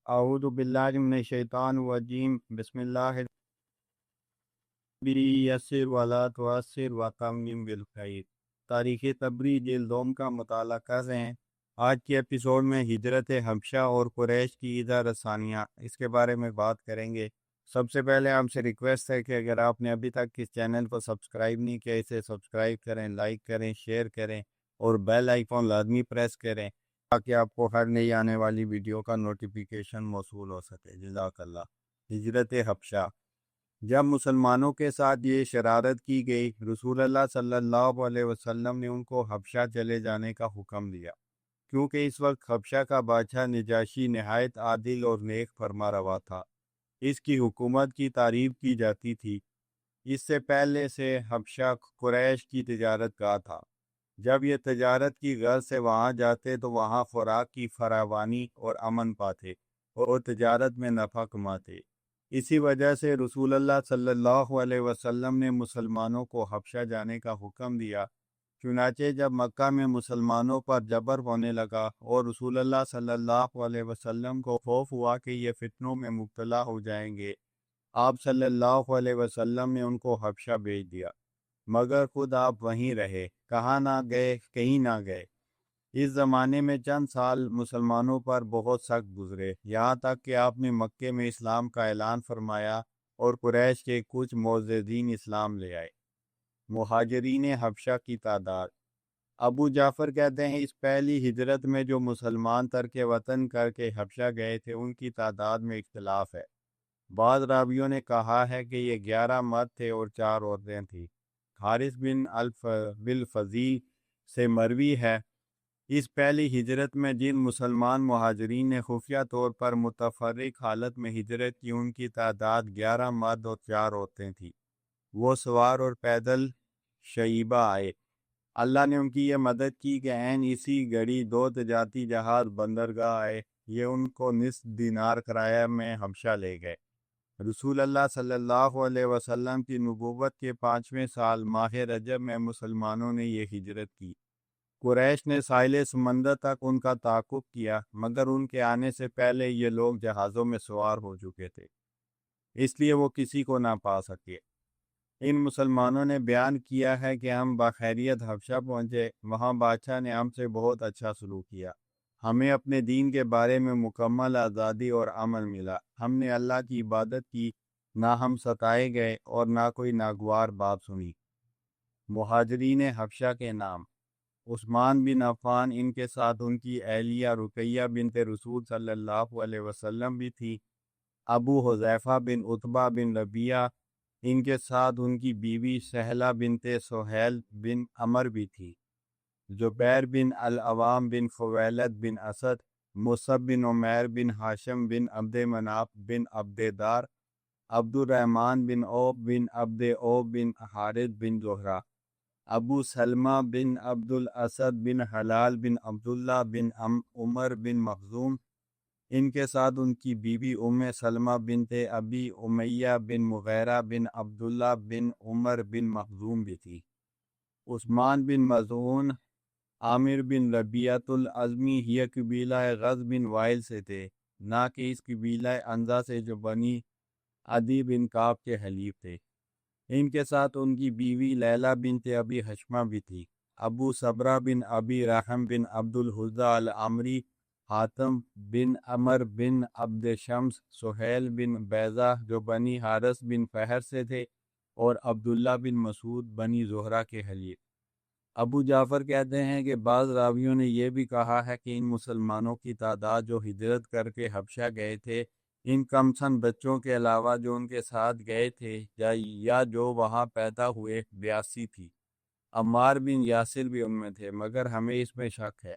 اعوذ باللہ من الشیطان الرجیم بسم اللہ یسر ولا تعسر وتمم بالخیر۔ تاریخ تبری جلد دوم کا مطالعہ کر رہے ہیں۔ آج کے ایپیسوڈ میں ہجرت حبشہ اور قریش کی اذا رسانیہ اس کے بارے میں بات کریں گے۔ سب سے پہلے آپ سے ریکویسٹ ہے کہ اگر آپ نے ابھی تک اس چینل کو سبسکرائب نہیں کیا اسے سبسکرائب کریں، لائک کریں، شیئر کریں اور بیل آئیکن لازمی پریس کریں تاکہ آپ کو ہر نئی آنے والی ویڈیو کا نوٹیفیکیشن موصول ہو سکے۔ جزاک اللہ۔ ہجرت حبشہ۔ جب مسلمانوں کے ساتھ یہ شرارت کی گئی، رسول اللہ صلی اللہ علیہ وسلم نے ان کو حبشہ چلے جانے کا حکم دیا، کیونکہ اس وقت حبشہ کا بادشاہ نجاشی نہایت عادل اور نیک فرما روا تھا۔ اس کی حکومت کی تعریف کی جاتی تھی۔ اس سے پہلے سے حبشہ قریش کی تجارت گاہ تھا۔ جب یہ تجارت کی غرض سے وہاں جاتے تو وہاں خوراک کی فراوانی اور امن پاتے اور تجارت میں نفع کماتے۔ اسی وجہ سے رسول اللہ صلی اللہ علیہ وسلم نے مسلمانوں کو حبشہ جانے کا حکم دیا۔ چنانچہ جب مکہ میں مسلمانوں پر جبر ہونے لگا اور رسول اللہ صلی اللہ علیہ وسلم کو خوف ہوا کہ یہ فتنوں میں مبتلا ہو جائیں گے، آپ صلی اللہ علیہ وسلم نے ان کو حبشہ بھیج دیا، مگر خود آپ وہیں رہے، کہاں نہ گئے، کہیں نہ گئے۔ اس زمانے میں چند سال مسلمانوں پر بہت سخت گزرے، یہاں تک کہ آپ نے مکے میں اسلام کا اعلان فرمایا اور قریش کے کچھ معززین اسلام لے آئے۔ مہاجرین حبشہ کی تعداد۔ ابو جعفر کہتے ہیں اس پہلی ہجرت میں جو مسلمان ترک وطن کر کے حبشہ گئے تھے ان کی تعداد میں اختلاف ہے۔ بعض راویوں نے کہا ہے کہ یہ 11 مرد تھے اور 4 عورتیں تھیں۔ حارث بن بالفضیل سے مروی ہے، اس پہلی ہجرت میں جن مسلمان مہاجرین نے خفیہ طور پر متفرق حالت میں ہجرت کی ان کی تعداد 11 مرد اور 4 عورتیں تھیں۔ وہ سوار اور پیدل شیبہ آئے۔ اللہ نے ان کی یہ مدد کی کہ عین اسی گھڑی 2 تجارتی جہاز بندرگاہ آئے۔ یہ ان کو نصف دینار کرایہ میں حبشہ لے گئے۔ رسول اللہ صلی اللہ علیہ وسلم کی نبوت کے 5ویں سال ماہ رجب میں مسلمانوں نے یہ ہجرت کی۔ قریش نے ساحل سمندر تک ان کا تعاقب کیا، مگر ان کے آنے سے پہلے یہ لوگ جہازوں میں سوار ہو چکے تھے، اس لیے وہ کسی کو نہ پا سکے۔ ان مسلمانوں نے بیان کیا ہے کہ ہم بخیریت حبشہ پہنچے، وہاں بادشاہ نے ہم سے بہت اچھا سلوک کیا، ہمیں اپنے دین کے بارے میں مکمل آزادی اور امن ملا، ہم نے اللہ کی عبادت کی، نہ ہم ستائے گئے اور نہ کوئی ناگوار بات سنی۔ مہاجرین حبشہ کے نام۔ عثمان بن عفان، ان کے ساتھ ان کی اہلیہ رقیہ بنت رسول صلی اللہ علیہ وسلم بھی تھی۔ ابو حذیفہ بن عتبہ بن ربیعہ، ان کے ساتھ ان کی بیوی سہلہ بنت سہیل بن عمر بھی تھی۔ زبیر بن العوام بن خویلد بن اسد، مصعب بن عمیر بن ہاشم بن عبد مناف بن عبد دار، عبد الرحمن بن عوف بن عبد عوف بن حارث بن زہرہ، ابو سلمہ بن عبد الاسد بن حلال بن عبداللہ بن عمر بن مخزوم، ان کے ساتھ ان کی بیوی سلمہ بنت ابی امیہ بن مغیرہ بن عبداللہ بن عمر بن مخزوم بھی تھی۔ عثمان بن مظعون، عامر بن ربیعۃ الازمی، یہ قبیلہ غز بن وائل سے تھے، نہ کہ اس قبیلہ انزا سے جو بنی عدی بن کعب کے حلیف تھے۔ ان کے ساتھ ان کی بیوی لیلہ بنت ابی حشمہ بھی تھی۔ ابو صبرہ بن ابی رحم بن عبد الحزہ العمری، حاتم بن عمر بن عبد شمس، سہیل بن بیضہ جو بنی حارث بن فہر سے تھے، اور عبداللہ بن مسعود بنی زہرہ کے حلیف۔ ابو جعفر کہتے ہیں کہ بعض راویوں نے یہ بھی کہا ہے کہ ان مسلمانوں کی تعداد جو ہجرت کر کے حبشہ گئے تھے، ان کم سن بچوں کے علاوہ جو ان کے ساتھ گئے تھے یا جو وہاں پیدا ہوئے 82 تھی۔ عمار بن یاسر بھی ان میں تھے، مگر ہمیں اس میں شک ہے۔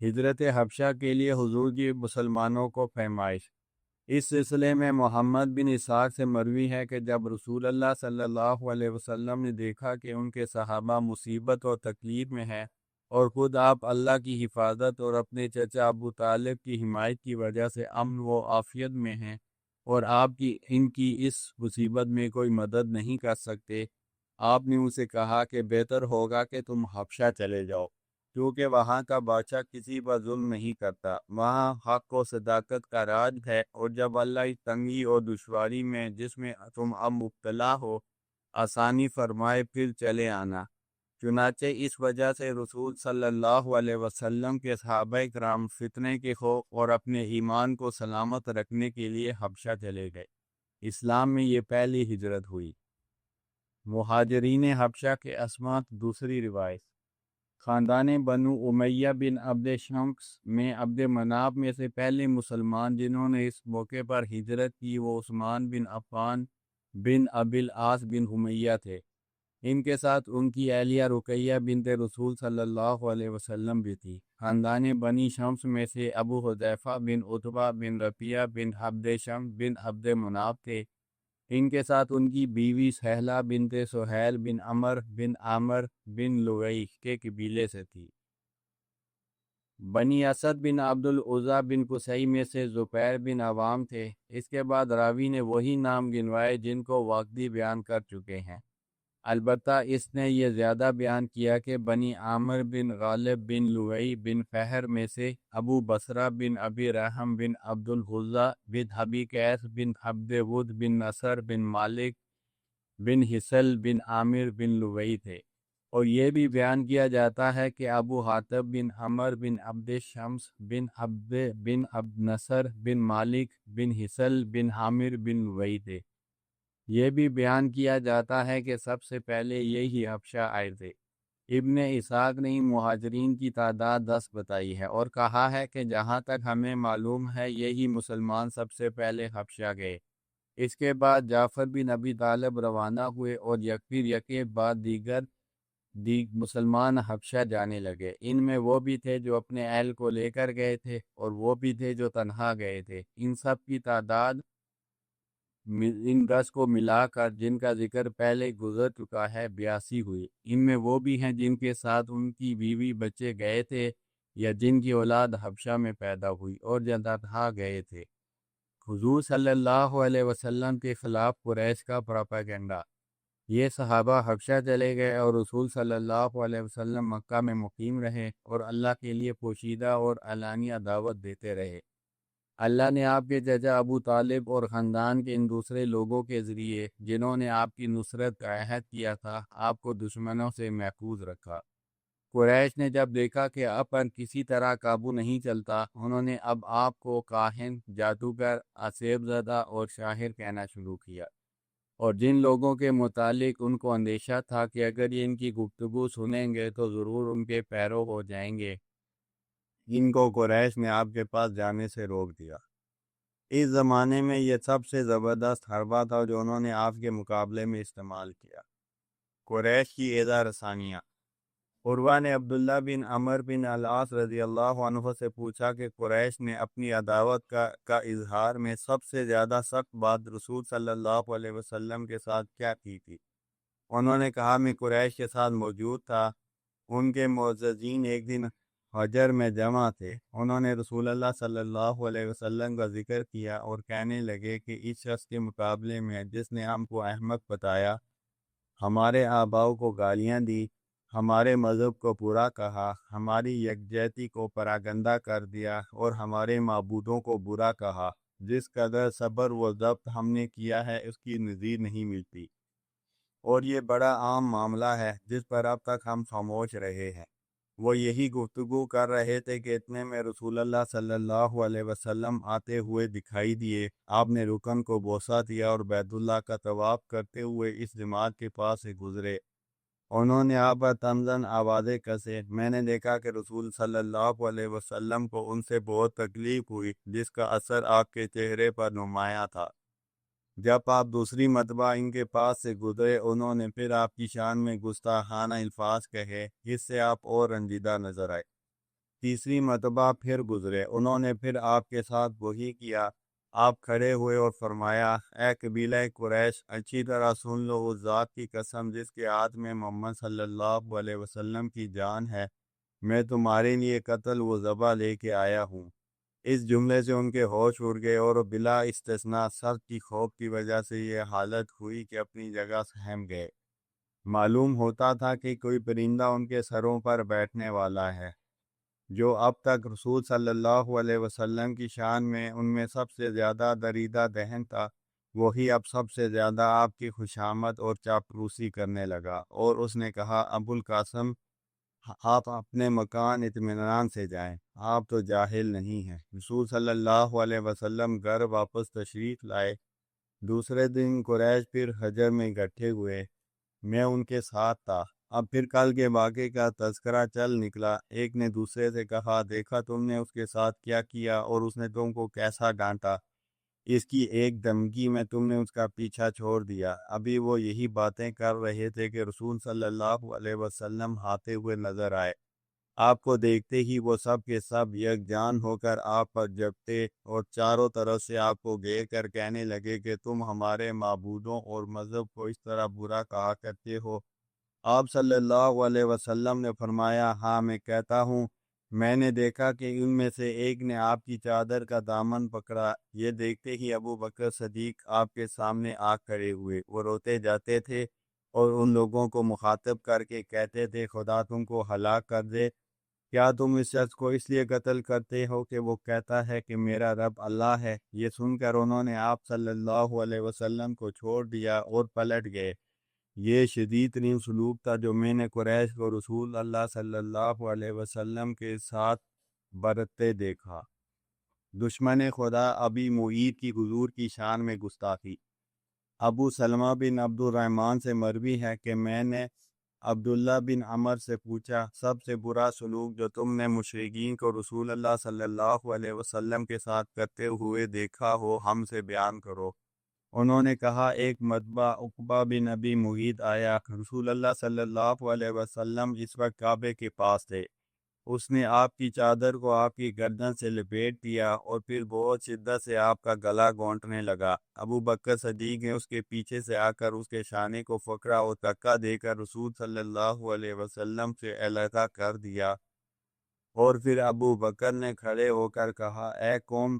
ہجرت حبشہ کے لیے حضور کی مسلمانوں کو پیمائش۔ اس سلسلے میں محمد بن اسحاق سے مروی ہے کہ جب رسول اللہ صلی اللہ علیہ وسلم نے دیکھا کہ ان کے صحابہ مصیبت اور تکلیف میں ہیں اور خود آپ اللہ کی حفاظت اور اپنے چچا ابو طالب کی حمایت کی وجہ سے امن و عافیت میں ہیں اور آپ کی ان کی اس مصیبت میں کوئی مدد نہیں کر سکتے، آپ نے ان سے کہا کہ بہتر ہوگا کہ تم حبشہ چلے جاؤ، کیونکہ وہاں کا بادشاہ کسی پر ظلم نہیں کرتا، وہاں حق و صداقت کا راج ہے، اور جب اللہ اس تنگی اور دشواری میں جس میں تم اب مبتلا ہو آسانی فرمائے پھر چلے آنا۔ چنانچہ اس وجہ سے رسول صلی اللہ علیہ وسلم کے صحابہ کرام فتنے کے خوف اور اپنے ایمان کو سلامت رکھنے کے لیے حبشہ چلے گئے۔ اسلام میں یہ پہلی ہجرت ہوئی۔ مہاجرین حبشہ کے اسماء۔ دوسری روایت، خاندان بنو امیہ بن عبد شمس میں عبد مناف میں سے پہلے مسلمان جنہوں نے اس موقع پر ہجرت کی وہ عثمان بن عفان بن ابی العاص بن امیہ تھے۔ ان کے ساتھ ان کی اہلیہ رقیہ بنت رسول صلی اللہ علیہ وسلم بھی تھی۔ خاندان بنی شمس میں سے ابو حذیفہ بن عتبہ بن ربیعہ بن عبد شمس بن عبد مناف تھے۔ ان کے ساتھ ان کی بیوی سہلہ بنت سہیل بن عمر بن عامر بن لوئی کے قبیلے سے تھی۔ بنی اسد بن عبد العزیٰ بن قصی میں سے زبیر بن عوام تھے۔ اس کے بعد راوی نے وہی نام گنوائے جن کو واقعی بیان کر چکے ہیں، البتہ اس نے یہ زیادہ بیان کیا کہ بنی عامر بن غالب بن لوئی بن فہر میں سے ابو بصرہ بن ابی رحم بن عبد العزیٰ بن ابی قیس بن عبد ود بن نصر بن مالک بن حسل بن عامر بن لوئی تھے، اور یہ بھی بیان کیا جاتا ہے کہ ابو حاتب بن عمر بن عبد شمس بن عبد نصر بن مالک بن حسل بن عامر بن لوئی تھے۔ یہ بھی بیان کیا جاتا ہے کہ سب سے پہلے یہی حبشہ آئے تھے۔ ابن اسحاق نے مہاجرین کی تعداد 10 بتائی ہے اور کہا ہے کہ جہاں تک ہمیں معلوم ہے یہی مسلمان سب سے پہلے حبشہ گئے۔ اس کے بعد جعفر بن ابی طالب روانہ ہوئے اور پھر یکے بعد دیگر مسلمان حبشہ جانے لگے۔ ان میں وہ بھی تھے جو اپنے اہل کو لے کر گئے تھے اور وہ بھی تھے جو تنہا گئے تھے۔ ان سب کی تعداد ان 10 کو ملا کر جن کا ذکر پہلے گزر چکا ہے 82 ہوئی۔ ان میں وہ بھی ہیں جن کے ساتھ ان کی بیوی بچے گئے تھے یا جن کی اولاد حبشہ میں پیدا ہوئی اور جو تنہا گئے تھے۔ حضور صلی اللہ علیہ وسلم کے خلاف قریش کا پروپیگنڈا۔ یہ صحابہ حبشہ چلے گئے اور رسول صلی اللہ علیہ وسلم مکہ میں مقیم رہے اور اللہ کے لیے پوشیدہ اور علانیہ دعوت دیتے رہے۔ اللہ نے آپ کے چچا ابو طالب اور خاندان کے ان دوسرے لوگوں کے ذریعے جنہوں نے آپ کی نصرت کا عہد کیا تھا آپ کو دشمنوں سے محفوظ رکھا۔ قریش نے جب دیکھا کہ اب پر کسی طرح قابو نہیں چلتا، انہوں نے اب آپ کو کاہن، جادوگر، آسیب زدہ اور شاعر کہنا شروع کیا، اور جن لوگوں کے متعلق ان کو اندیشہ تھا کہ اگر یہ ان کی گفتگو سنیں گے تو ضرور ان کے پیرو ہو جائیں گے، ان کو قریش نے آپ کے پاس جانے سے روک دیا۔ اس زمانے میں یہ سب سے زبردست حربہ تھا جو انہوں نے آپ کے مقابلے میں استعمال کیا۔ قریش کی ایذا رسانیاں۔ عروہ نے عبداللہ بن عمر بن العاص رضی اللہ عنہ سے پوچھا کہ قریش نے اپنی عداوت کا اظہار میں سب سے زیادہ سخت بات رسول صلی اللہ علیہ وسلم کے ساتھ کیا کی تھی؟ انہوں نے کہا میں قریش کے ساتھ موجود تھا، ان کے معززین ایک دن حجر میں جمع تھے، انہوں نے رسول اللہ صلی اللہ علیہ وسلم کا ذکر کیا اور کہنے لگے کہ اس شخص کے مقابلے میں جس نے ہم کو احمق بتایا، ہمارے آباؤں کو گالیاں دی، ہمارے مذہب کو برا کہا، ہماری یکجہتی کو پراگندہ کر دیا اور ہمارے معبودوں کو برا کہا، جس قدر صبر و ضبط ہم نے کیا ہے اس کی نظیر نہیں ملتی، اور یہ بڑا عام معاملہ ہے جس پر اب تک ہم خاموش رہے ہیں۔ وہ یہی گفتگو کر رہے تھے کہ اتنے میں رسول اللہ صلی اللہ علیہ وسلم آتے ہوئے دکھائی دیے۔ آپ نے رکن کو بوسہ دیا اور بیت اللہ کا طواف کرتے ہوئے اس جماعت کے پاس سے گزرے۔ انہوں نے آپ پر تمزن آوازیں کسے۔ میں نے دیکھا کہ رسول صلی اللہ علیہ وسلم کو ان سے بہت تکلیف ہوئی جس کا اثر آپ کے چہرے پر نمایاں تھا۔ جب آپ دوسری مرتبہ ان کے پاس سے گزرے انہوں نے پھر آپ کی شان میں گستاخانہ الفاظ کہے، اس سے آپ اور رنجیدہ نظر آئے۔ تیسری مرتبہ پھر گزرے، انہوں نے پھر آپ کے ساتھ وہی کیا۔ آپ کھڑے ہوئے اور فرمایا، اے قبیلہ قریش، اچھی طرح سن لو، اس ذات کی قسم جس کے ہاتھ میں محمد صلی اللہ علیہ وسلم کی جان ہے، میں تمہارے لیے قتل و ذبح لے کے آیا ہوں۔ اس جملے سے ان کے ہوش اڑ گئے اور بلا استثناء سخت کی خوف کی وجہ سے یہ حالت ہوئی کہ اپنی جگہ سہم گئے۔ معلوم ہوتا تھا کہ کوئی پرندہ ان کے سروں پر بیٹھنے والا ہے۔ جو اب تک رسول صلی اللہ علیہ وسلم کی شان میں ان میں سب سے زیادہ دریدہ ذہن تھا، وہی اب سب سے زیادہ آپ کی خوشامد اور چاپلوسی کرنے لگا، اور اس نے کہا، ابو القاسم، آپ اپنے مکان اطمینان سے جائیں، آپ تو جاہل نہیں ہیں۔ رسول صلی اللہ علیہ وسلم گھر واپس تشریف لائے۔ دوسرے دن قریش پھر حجر میں اکٹھے ہوئے، میں ان کے ساتھ تھا۔ اب پھر کل کے واقعے کا تذکرہ چل نکلا۔ ایک نے دوسرے سے کہا، دیکھا تم نے اس کے ساتھ کیا کیا اور اس نے تم کو کیسا ڈانٹا، اس کی ایک دھمکی میں تم نے اس کا پیچھا چھوڑ دیا۔ ابھی وہ یہی باتیں کر رہے تھے کہ رسول صلی اللہ علیہ وسلم آتے ہوئے نظر آئے۔ آپ کو دیکھتے ہی وہ سب کے سب یکجان ہو کر آپ پر جھپٹے اور چاروں طرف سے آپ کو گھیر کر کہنے لگے کہ تم ہمارے معبودوں اور مذہب کو اس طرح برا کہا کرتے ہو۔ آپ صلی اللہ علیہ وسلم نے فرمایا، ہاں میں کہتا ہوں، میں نے دیکھا کہ ان میں سے ایک نے آپ کی چادر کا دامن پکڑا۔ یہ دیکھتے ہی ابو بکر صدیق آپ کے سامنے آ کھڑے ہوئے۔ وہ روتے جاتے تھے اور ان لوگوں کو مخاطب کر کے کہتے تھے، خدا تم کو ہلاک کر دے، کیا تم اس شخص کو اس لیے قتل کرتے ہو کہ وہ کہتا ہے کہ میرا رب اللہ ہے؟ یہ سن کر انہوں نے آپ صلی اللہ علیہ وسلم کو چھوڑ دیا اور پلٹ گئے۔ یہ شدید ترین سلوک تھا جو میں نے قریش کو رسول اللہ صلی اللہ علیہ وسلم کے ساتھ برتتے دیکھا۔ دشمن خدا ابی معید کی حضور کی شان میں گستاخی۔ ابو سلمہ بن عبد الرحمن سے مروی ہے کہ میں نے عبداللہ بن عمر سے پوچھا، سب سے برا سلوک جو تم نے مشرکین کو رسول اللہ صلی اللہ علیہ وسلم کے ساتھ کرتے ہوئے دیکھا ہو، ہم سے بیان کرو۔ انہوں نے کہا، ایک مرتبہ عقبہ بن ابی معید آیا، رسول اللہ صلی اللہ علیہ وسلم اس وقت کعبے کے پاس تھے۔ اس نے آپ کی چادر کو آپ کی گردن سے لپیٹ دیا اور پھر بہت شدت سے آپ کا گلا گھونٹنے لگا۔ ابو بکر صدیق نے اس کے پیچھے سے آ کر اس کے شانے کو پکڑا اور دھکا دے کر رسول صلی اللہ علیہ وسلم سے علیحدہ کر دیا، اور پھر ابو بکر نے کھڑے ہو کر کہا، اے قوم،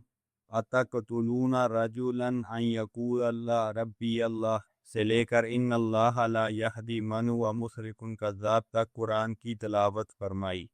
اتقتلون رجلا ان یقول اللہ ربی اللہ سے لے کر ان اللہ لا یہدی من ہوا مسرف کذاب تک قرآن کی تلاوت فرمائی۔